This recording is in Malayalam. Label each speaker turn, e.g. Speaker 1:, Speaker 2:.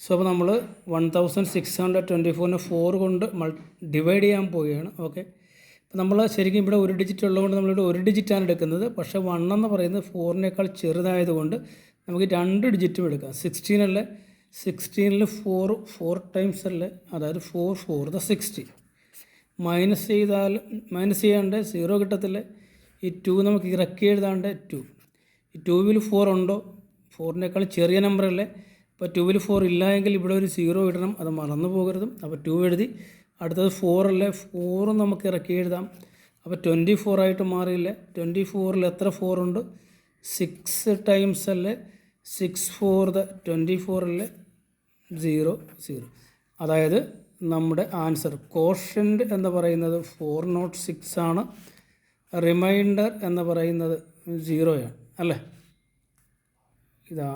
Speaker 1: സോ അപ്പോൾ നമ്മൾ 1624 4 കൊണ്ട് ഡിവൈഡ് ചെയ്യാൻ പോവുകയാണ്. ഓക്കെ, അപ്പോൾ നമ്മൾ ശരിക്കും ഇവിടെ ഒരു ഡിജിറ്റ് ഉള്ളതുകൊണ്ട് നമ്മളിവിടെ ഒരു ഡിജിറ്റാണ് എടുക്കുന്നത്. പക്ഷേ 1 എന്ന് പറയുന്നത് 4-നേക്കാൾ ചെറുതായതുകൊണ്ട് നമുക്ക് 2 ഡിജിറ്റും എടുക്കാം. 16 അല്ലേ, 16ൽ 4 ടൈംസ് അല്ലേ, അതായത് 4 4 60. മൈനസ് ചെയ്യാണ്ട് 0 കിട്ടത്തില്ലേ. ഈ 2 നമുക്ക് ഇറക്കി എഴുതാണ്ട് 2. ഈ 2-ൽ 4 ഉണ്ടോ? 4-നേക്കാൾ ചെറിയ നമ്പറല്ലേ. അപ്പോൾ 2-ൽ 4 ഇല്ല എങ്കിൽ ഇവിടെ ഒരു 0 ഇടണം, അത് മറന്നു പോകരുത്. അപ്പോൾ 2 എഴുതി. അടുത്തത് 4 അല്ലേ, 4 നമുക്ക് ഇറക്കി എഴുതാം. അപ്പോൾ 24 ആയിട്ട് മാറിയില്ലേ. 24-ൽ എത്ര 4 ഉണ്ട്? 6 ടൈംസ് അല്ലേ. 6 4 24 അല്ലേ, 0 0. അതായത് നമ്മുടെ ആൻസർ കോഷ്യൻ്റ് എന്ന് പറയുന്നത് 406 ആണ്. റിമൈൻഡർ എന്ന് പറയുന്നത് 0 ആണ് അല്ലേ. ഇതാ